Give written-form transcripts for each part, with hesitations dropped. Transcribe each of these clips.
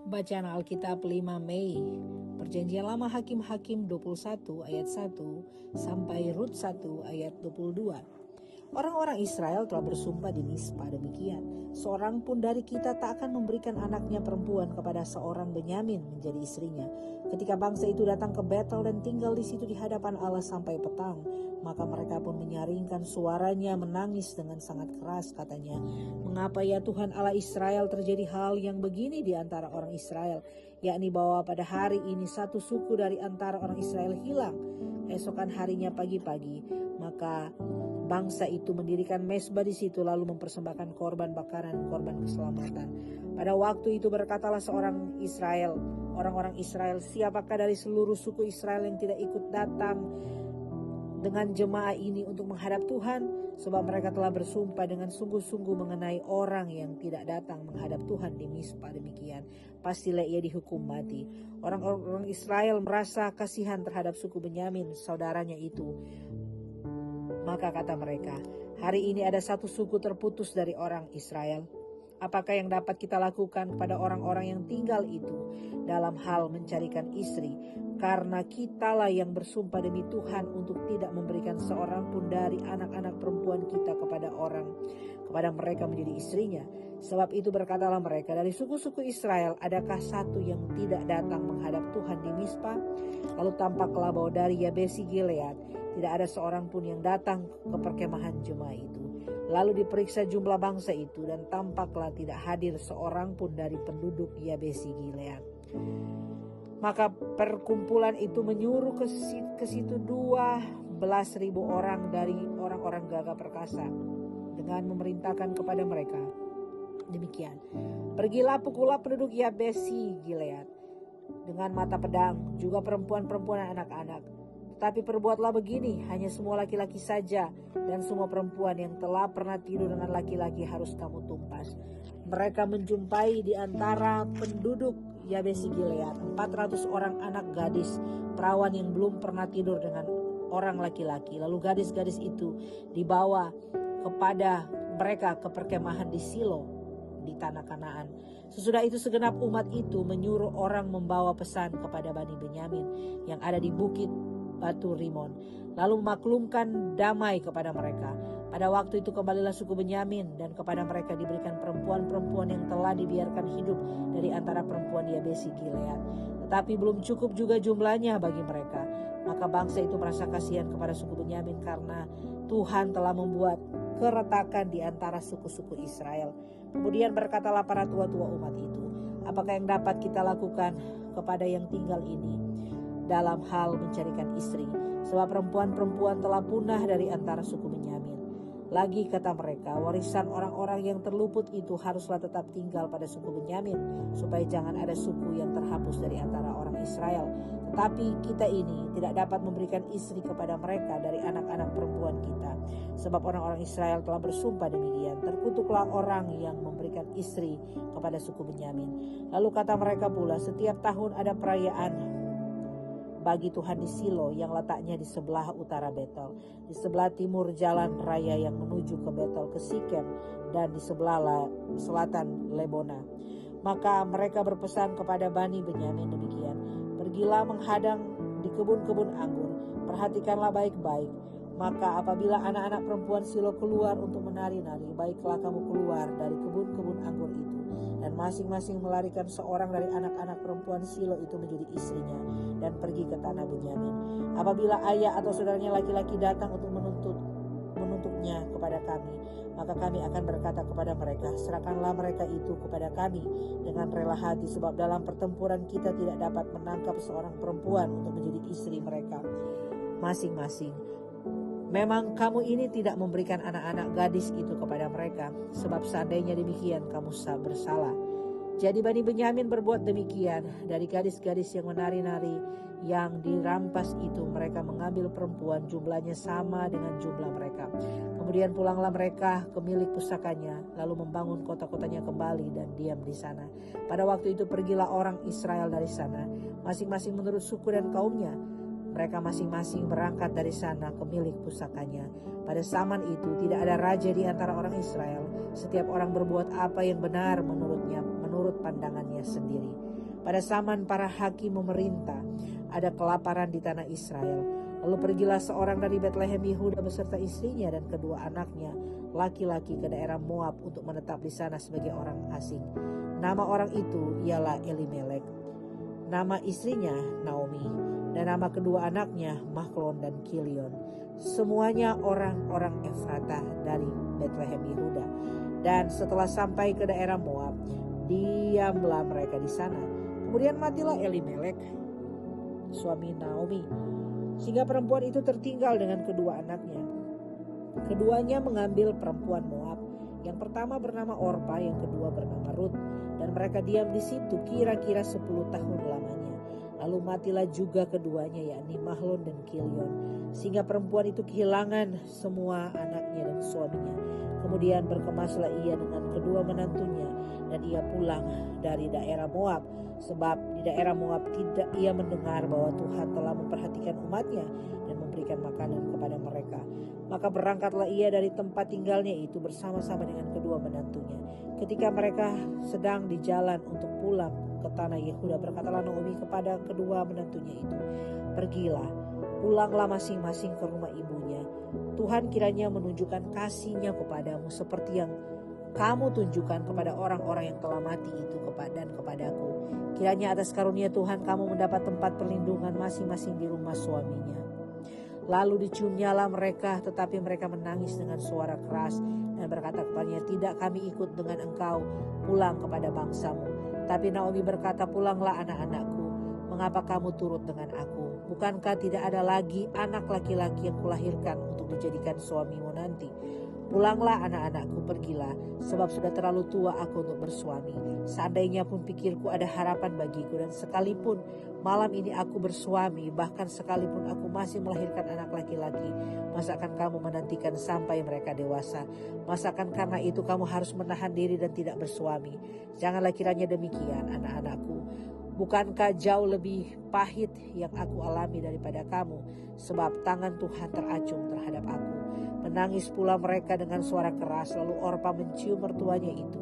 Bacaan Alkitab 5 Mei, Perjanjian Lama Hakim-Hakim 21 ayat 1 sampai Rut 1 ayat 22. Orang-orang Israel telah bersumpah di Mispa demikian, seorang pun dari kita tak akan memberikan anaknya perempuan kepada seorang Benyamin menjadi istrinya. Ketika bangsa itu datang ke Betel dan tinggal di situ di hadapan Allah sampai petang, maka mereka pun menyaringkan suaranya menangis dengan sangat keras, katanya, "Mengapa ya Tuhan Allah Israel terjadi hal yang begini di antara orang Israel, yakni bahwa pada hari ini satu suku dari antara orang Israel hilang. Esokan harinya pagi-pagi, maka bangsa itu mendirikan mezbah di situ lalu mempersembahkan korban bakaran, korban keselamatan. Pada waktu itu berkatalah seorang Israel, orang-orang Israel, siapakah dari seluruh suku Israel yang tidak ikut datang dengan jemaah ini untuk menghadap Tuhan? Sebab mereka telah bersumpah dengan sungguh-sungguh mengenai orang yang tidak datang menghadap Tuhan di Mispa demikian. Pastilah ia dihukum mati." Orang-orang Israel merasa kasihan terhadap suku Benyamin, saudaranya itu. Maka kata mereka, "Hari ini ada satu suku terputus dari orang Israel. Apakah yang dapat kita lakukan kepada orang-orang yang tinggal itu dalam hal mencarikan istri? Karena kitalah yang bersumpah demi Tuhan untuk tidak memberikan seorang pun dari anak-anak perempuan kita kepada mereka menjadi istrinya. Sebab itu berkatalah mereka, dari suku-suku Israel adakah satu yang tidak datang menghadap Tuhan di Mispa?" Lalu tampaklah bahwa dari Yabesi Gilead tidak ada seorang pun yang datang ke perkemahan jemaah itu. Lalu diperiksa jumlah bangsa itu dan tampaklah tidak hadir seorang pun dari penduduk Yabesi Gilead. Maka perkumpulan itu menyuruh ke situ 12.000 orang dari orang-orang gagah perkasa dengan memerintahkan kepada mereka demikian, "Pergilah pukullah penduduk Yabesi Gilead dengan mata pedang, juga perempuan-perempuan dan anak-anak. Tetapi perbuatlah begini, hanya semua laki-laki saja dan semua perempuan yang telah pernah tidur dengan laki-laki harus kamu tumpas." Mereka menjumpai di antara penduduk Yabesi Gilead 400 orang anak gadis perawan yang belum pernah tidur dengan orang laki-laki. Lalu gadis-gadis itu dibawa kepada mereka ke perkemahan di Silo di tanah Kanaan. Sesudah itu segenap umat itu menyuruh orang membawa pesan kepada Bani Benyamin yang ada di bukit Batu Rimon, lalu memaklumkan damai kepada mereka. Pada waktu itu kembalilah suku Benyamin, dan kepada mereka diberikan perempuan-perempuan yang telah dibiarkan hidup dari antara perempuan Yabesi Gilead. Tetapi belum cukup juga jumlahnya bagi mereka. Maka bangsa itu merasa kasihan kepada suku Benyamin karena Tuhan telah membuat keretakan di antara suku-suku Israel. Kemudian berkatalah para tua-tua umat itu, "Apakah yang dapat kita lakukan kepada yang tinggal ini dalam hal mencarikan istri? Sebab perempuan-perempuan telah punah dari antara suku Benyamin. Lagi kata mereka, warisan orang-orang yang terluput itu haruslah tetap tinggal pada suku Benyamin, supaya jangan ada suku yang terhapus dari antara orang Israel. Tetapi kita ini tidak dapat memberikan istri kepada mereka dari anak-anak perempuan kita. Sebab orang-orang Israel telah bersumpah demikian. Terkutuklah orang yang memberikan istri kepada suku Benyamin." Lalu kata mereka pula, "Setiap tahun ada perayaan bagi Tuhan di Silo yang letaknya di sebelah utara Betel, di sebelah timur jalan raya yang menuju ke Betel ke Sikem, dan di sebelah selatan Lebona." Maka mereka berpesan kepada Bani Benyamin demikian, "Pergilah menghadang di kebun-kebun anggur, perhatikanlah baik-baik. Maka apabila anak-anak perempuan Silo keluar untuk menari-nari, baiklah kamu keluar dari kebun-kebun anggur itu, dan masing-masing melarikan seorang dari anak-anak perempuan Silo itu menjadi istrinya, dan pergi ke tanah Benyamin. Apabila ayah atau saudaranya laki-laki datang untuk menuntutnya kepada kami, maka kami akan berkata kepada mereka, serahkanlah mereka itu kepada kami dengan rela hati, sebab dalam pertempuran kita tidak dapat menangkap seorang perempuan untuk menjadi istri mereka masing-masing. Memang kamu ini tidak memberikan anak-anak gadis itu kepada mereka, sebab seandainya demikian kamu bersalah." Jadi Bani Benyamin berbuat demikian. Dari gadis-gadis yang menari-nari yang dirampas itu, mereka mengambil perempuan, jumlahnya sama dengan jumlah mereka. Kemudian pulanglah mereka ke milik pusakanya, lalu membangun kota-kotanya kembali dan diam di sana. Pada waktu itu pergilah orang Israel dari sana, masing-masing menurut suku dan kaumnya. Mereka masing-masing berangkat dari sana ke milik pusakanya. Pada zaman itu tidak ada raja di antara orang Israel. Setiap orang berbuat apa yang benar menurutnya, menurut pandangannya sendiri. Pada zaman para hakim memerintah, ada kelaparan di tanah Israel. Lalu pergilah seorang dari Betlehem Yehuda beserta istrinya dan kedua anaknya laki-laki ke daerah Moab untuk menetap di sana sebagai orang asing. Nama orang itu ialah Elimelek, nama istrinya Naomi, dan nama kedua anaknya Mahlon dan Kilion. Semuanya orang-orang Efratah dari Betlehem Yehuda. Dan setelah sampai ke daerah Moab, diamlah mereka di sana. Kemudian matilah Elimelek, suami Naomi, sehingga perempuan itu tertinggal dengan kedua anaknya. Keduanya mengambil perempuan Moab. Yang pertama bernama Orpa, yang kedua bernama Rut. Dan mereka diam di situ kira-kira 10 tahun lamanya. Lalu matilah juga keduanya, yakni Mahlon dan Kilion, sehingga perempuan itu kehilangan semua anaknya dan suaminya. Kemudian berkemaslah ia dengan kedua menantunya, dan ia pulang dari daerah Moab, sebab di daerah Moab tidak ia mendengar bahwa Tuhan telah memperhatikan umatnya dan memberikan makanan kepada mereka. Maka berangkatlah ia dari tempat tinggalnya itu bersama-sama dengan kedua menantunya. Ketika mereka sedang di jalan untuk pulang ke tanah Yehuda, berkatalah Naomi kepada kedua menantunya itu, "Pergilah, pulanglah masing-masing ke rumah ibunya. Tuhan kiranya menunjukkan kasih-Nya kepadamu seperti yang kamu tunjukkan kepada orang-orang yang telah mati itu dan kepadaku. Kiranya atas karunia Tuhan kamu mendapat tempat perlindungan masing-masing di rumah suaminya." Lalu diciumnyalah mereka, tetapi mereka menangis dengan suara keras dan berkata kepadanya, "Tidak, kami ikut dengan engkau pulang kepada bangsamu." Tapi Naomi berkata, "Pulanglah anak-anakku, mengapa kamu turut dengan aku? Bukankah tidak ada lagi anak laki-laki yang kulahirkan untuk dijadikan suamimu nanti? Pulanglah anak-anakku, pergilah, sebab sudah terlalu tua aku untuk bersuami. Seandainya pun pikirku ada harapan bagiku, dan sekalipun malam ini aku bersuami, bahkan sekalipun aku masih melahirkan anak laki-laki, masakan kamu menantikan sampai mereka dewasa? Masakan karena itu kamu harus menahan diri dan tidak bersuami? Janganlah kiranya demikian, anak-anakku. Bukankah jauh lebih pahit yang aku alami daripada kamu? Sebab tangan Tuhan teracung terhadap aku." Menangis pula mereka dengan suara keras. Lalu Orpa mencium mertuanya itu,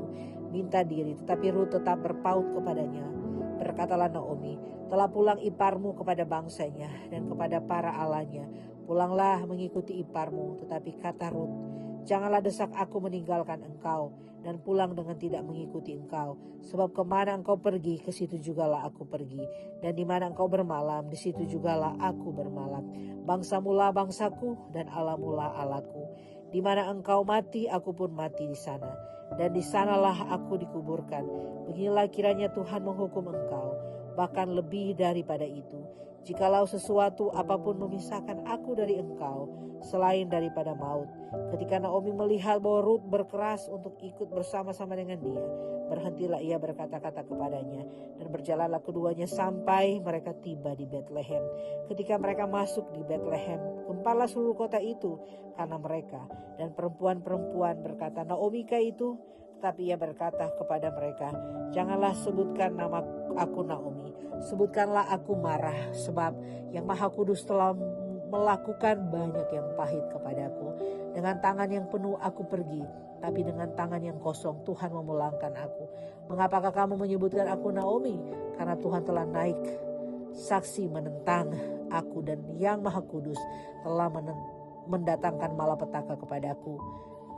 minta diri, tetapi Rut tetap berpaut kepadanya. Berkatalah Naomi, "Telah pulang iparmu kepada bangsanya dan kepada para allahnya. Pulanglah mengikuti iparmu." Tetapi kata Rut, "Janganlah desak aku meninggalkan engkau dan pulang dengan tidak mengikuti engkau. Sebab kemana engkau pergi, ke situ jugalah aku pergi. Dan di mana engkau bermalam, di situ jugalah aku bermalam. Bangsamulah bangsaku dan Allahmulah Allahku. Di mana engkau mati, aku pun mati di sana. Dan di sanalah aku dikuburkan. Beginilah kiranya Tuhan menghukum engkau, bahkan lebih daripada itu. Jikalau sesuatu apapun memisahkan aku dari engkau, selain daripada maut." Ketika Naomi melihat bahwa Rut berkeras untuk ikut bersama-sama dengan dia, berhentilah ia berkata-kata kepadanya, dan berjalanlah keduanya sampai mereka tiba di Betlehem. Ketika mereka masuk di Betlehem, gemparlah seluruh kota itu karena mereka. Dan perempuan-perempuan berkata, "Naomi kah itu?" Tetapi ia berkata kepada mereka, "Janganlah sebutkan nama aku Naomi, sebutkanlah aku Marah, sebab Yang Maha Kudus telah melakukan banyak yang pahit kepadaku. Dengan tangan yang penuh aku pergi, tapi dengan tangan yang kosong Tuhan memulangkan aku. Mengapakah kamu menyebutkan aku Naomi? Karena Tuhan telah naik saksi menentang aku, dan Yang Maha Kudus telah mendatangkan malapetaka kepadaku."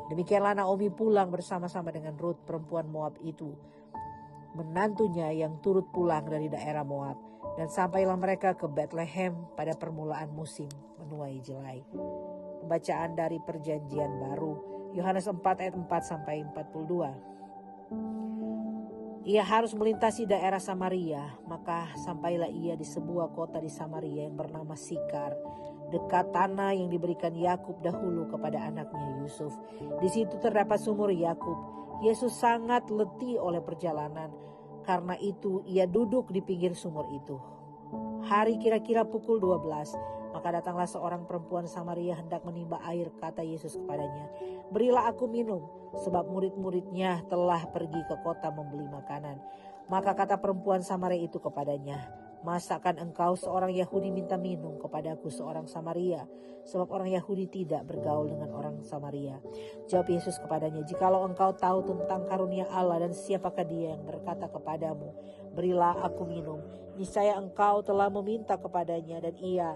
Demikianlah Naomi pulang bersama-sama dengan Rut perempuan Moab itu, menantunya yang turut pulang dari daerah Moab. Dan sampailah mereka ke Betlehem pada permulaan musim menuai jelai. Pembacaan dari Perjanjian Baru, Yohanes 4 ayat 4 sampai 42. Ia harus melintasi daerah Samaria, maka sampailah ia di sebuah kota di Samaria yang bernama Sikar, dekat tanah yang diberikan Yakub dahulu kepada anaknya Yusuf. Di situ terdapat sumur Yakub. Yesus sangat letih oleh perjalanan, karena itu ia duduk di pinggir sumur itu. Hari kira-kira pukul 12, maka datanglah seorang perempuan Samaria hendak menimba air. Kata Yesus kepadanya, "Berilah aku minum," sebab murid-muridnya telah pergi ke kota membeli makanan. Maka kata perempuan Samaria itu kepadanya, Masakan engkau seorang Yahudi minta minum kepadaku seorang Samaria? Sebab orang Yahudi tidak bergaul dengan orang Samaria. Jawab Yesus kepadanya, jikalau engkau tahu tentang karunia Allah dan siapakah dia yang berkata kepadamu, berilah aku minum, niscaya engkau telah meminta kepadanya dan ia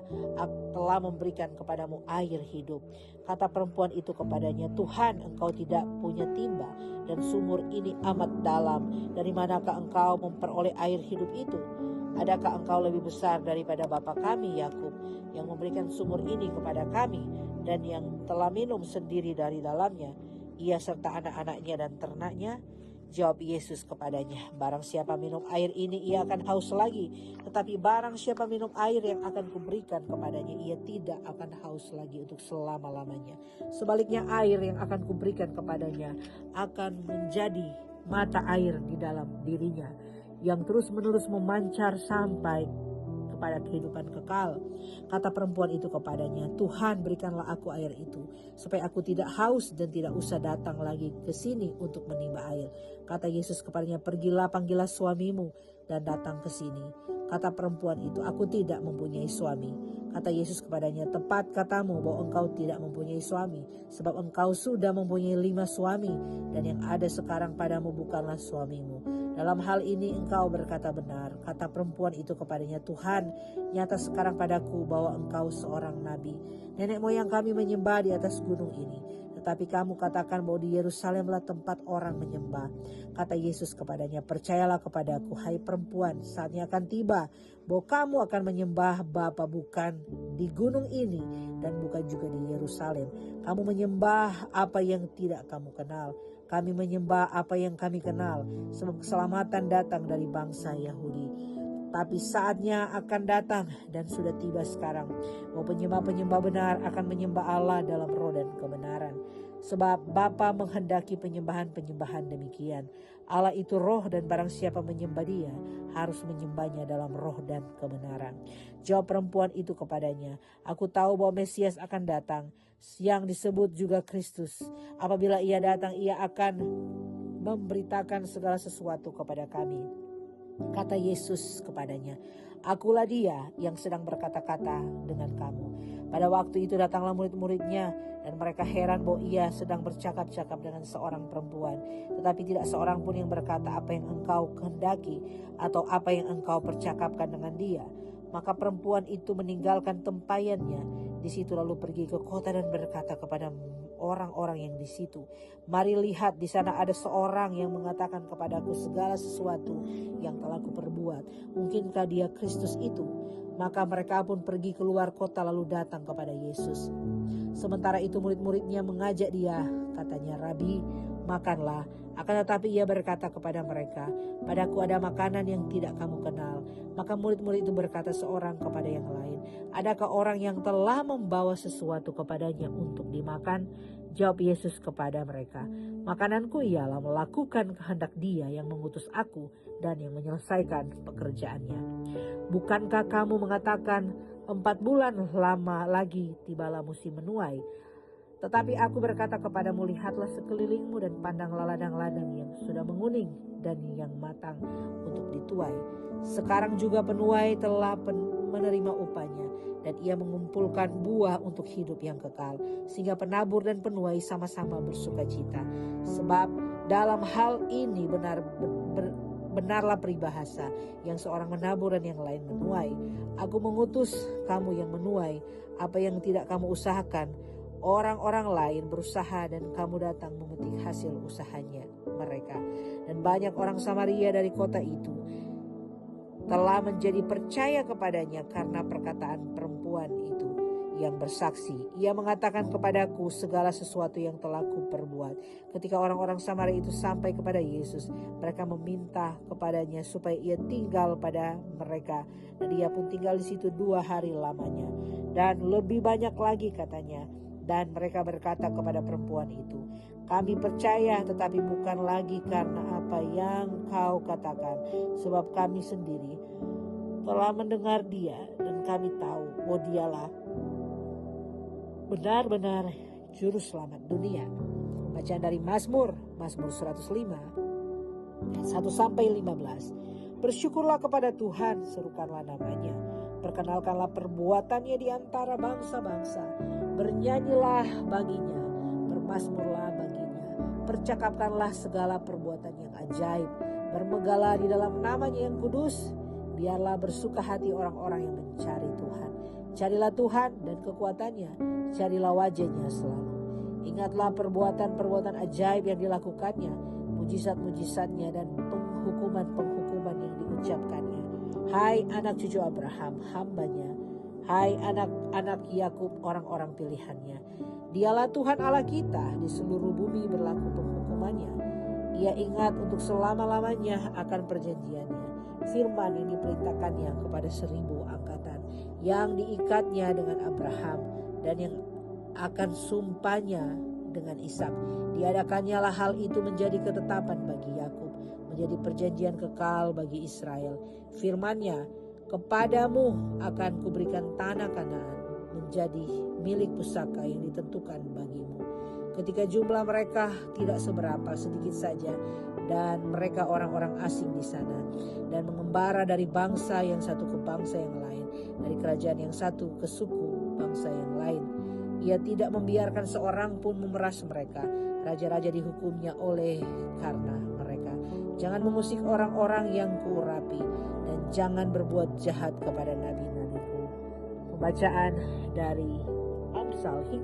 telah memberikan kepadamu air hidup. Kata perempuan itu kepadanya, Tuhan, engkau tidak punya timba dan sumur ini amat dalam. Dari manakah engkau memperoleh air hidup itu? Adakah engkau lebih besar daripada bapa kami Yakub yang memberikan sumur ini kepada kami dan yang telah minum sendiri dari dalamnya, ia serta anak-anaknya dan ternaknya? Jawab Yesus kepadanya, barang siapa minum air ini ia akan haus lagi, tetapi barang siapa minum air yang akan kuberikan kepadanya, ia tidak akan haus lagi untuk selama-lamanya. Sebaliknya air yang akan kuberikan kepadanya akan menjadi mata air di dalam dirinya, yang terus-menerus memancar sampai kepada kehidupan kekal. Kata perempuan itu kepadanya, Tuhan, berikanlah aku air itu, supaya aku tidak haus dan tidak usah datang lagi ke sini untuk menimba air. Kata Yesus kepadanya, pergilah, panggillah suamimu dan datang ke sini. Kata perempuan itu, aku tidak mempunyai suami. Kata Yesus kepadanya, tepat katamu bahwa engkau tidak mempunyai suami, sebab engkau sudah mempunyai 5 suami, dan yang ada sekarang padamu bukanlah suamimu. Dalam hal ini engkau berkata benar. Kata perempuan itu kepadanya, Tuhan, nyata sekarang padaku bahwa engkau seorang nabi. Nenek moyang kami menyembah di atas gunung ini, tetapi kamu katakan bahwa di Yerusalemlah tempat orang menyembah. Kata Yesus kepadanya, percayalah kepadaku, hai perempuan, saatnya akan tiba bahwa kamu akan menyembah Bapa bukan di gunung ini dan bukan juga di Yerusalem. Kamu menyembah apa yang tidak kamu kenal. Kami menyembah apa yang kami kenal, sebab keselamatan datang dari bangsa Yahudi. Tapi saatnya akan datang dan sudah tiba sekarang, bahwa penyembah-penyembah benar akan menyembah Allah dalam roh dan kebenaran. Sebab Bapa menghendaki penyembahan-penyembahan demikian. Allah itu roh, dan barang siapa menyembah dia harus menyembahnya dalam roh dan kebenaran. Jawab perempuan itu kepadanya, aku tahu bahwa Mesias akan datang, yang disebut juga Kristus. Apabila ia datang, ia akan memberitakan segala sesuatu kepada kami. Kata Yesus kepadanya, akulah dia yang sedang berkata-kata dengan kamu. Pada waktu itu datanglah murid-muridnya, dan mereka heran bahwa ia sedang bercakap-cakap dengan seorang perempuan. Tetapi tidak seorang pun yang berkata, apa yang engkau kehendaki atau apa yang engkau percakapkan dengan dia. Maka perempuan itu meninggalkan tempayannya di situ, lalu pergi ke kota dan berkata kepada orang-orang yang di situ, mari lihat, di sana ada seorang yang mengatakan kepadaku segala sesuatu yang telah kuperbuat. Mungkinkah dia Kristus itu? Maka mereka pun pergi keluar kota lalu datang kepada Yesus. Sementara itu murid-muridnya mengajak dia, katanya, Rabi, makanlah. Akan tetapi ia berkata kepada mereka, padaku ada makanan yang tidak kamu kenal. Maka murid-murid itu berkata seorang kepada yang lain, adakah orang yang telah membawa sesuatu kepadanya untuk dimakan? Jawab Yesus kepada mereka, makananku ialah melakukan kehendak Dia yang mengutus aku dan yang menyelesaikan pekerjaannya. Bukankah kamu mengatakan 4 bulan lama lagi tibalah musim menuai? Tetapi aku berkata kepadamu, lihatlah sekelilingmu dan pandanglah ladang-ladang yang sudah menguning dan yang matang untuk dituai. Sekarang juga penuai telah menerima upahnya, dan ia mengumpulkan buah untuk hidup yang kekal, sehingga penabur dan penuai sama-sama bersuka cita. Sebab dalam hal ini benarlah peribahasa, yang seorang menabur dan yang lain menuai. Aku mengutus kamu yang menuai apa yang tidak kamu usahakan. Orang-orang lain berusaha dan kamu datang memetik hasil usahanya mereka. Dan banyak orang Samaria dari kota itu telah menjadi percaya kepadanya karena perkataan perempuan itu yang bersaksi. Ia mengatakan kepadaku segala sesuatu yang telah kuperbuat. Ketika orang-orang Samaria itu sampai kepada Yesus, mereka meminta kepadanya supaya ia tinggal pada mereka. Dan ia pun tinggal di situ 2 hari lamanya. Dan lebih banyak lagi katanya. Dan mereka berkata kepada perempuan itu, kami percaya tetapi bukan lagi karena apa yang kau katakan, sebab kami sendiri telah mendengar dia dan kami tahu bahwa dialah benar-benar juru selamat dunia. Bacaan dari Mazmur 105 ayat 1-15. Bersyukurlah kepada Tuhan, serukanlah namanya. Perkenalkanlah perbuatannya di antara bangsa-bangsa. Bernyanyilah baginya, bermazmurlah baginya. Percakapkanlah segala perbuatan yang ajaib. Bermegahlah di dalam namanya yang kudus. Biarlah bersuka hati orang-orang yang mencari Tuhan. Carilah Tuhan dan kekuatannya, carilah wajahnya selalu. Ingatlah perbuatan-perbuatan ajaib yang dilakukannya, mujizat-mujizatnya dan penghukuman-penghukuman yang diucapkannya. Hai anak cucu Abraham, hambanya. Hai anak-anak Yakub, orang-orang pilihannya. Dialah Tuhan Allah kita, di seluruh bumi berlaku penghukumannya. Ia ingat untuk selama-lamanya akan perjanjiannya. Firman yang diperintahkannya kepada 1000 angkatan, yang diikatnya dengan Abraham dan yang akan sumpahnya dengan Ishak. Diadakannya lah hal itu menjadi ketetapan bagi Yakub, menjadi perjanjian kekal bagi Israel. Firman-Nya, kepadamu akan kuberikan tanah Kanaan menjadi milik pusaka yang ditentukan bagimu. Ketika jumlah mereka tidak seberapa, sedikit saja, dan mereka orang-orang asing di sana, dan mengembara dari bangsa yang satu ke bangsa yang lain, dari kerajaan yang satu ke suku bangsa yang lain. Ia tidak membiarkan seorang pun memeras mereka. Raja-raja dihukumnya oleh karena mereka. Jangan mengusik orang-orang yang kuurapi, dan jangan berbuat jahat kepada nabi-nabiku. Pembacaan dari Amsal Hikmat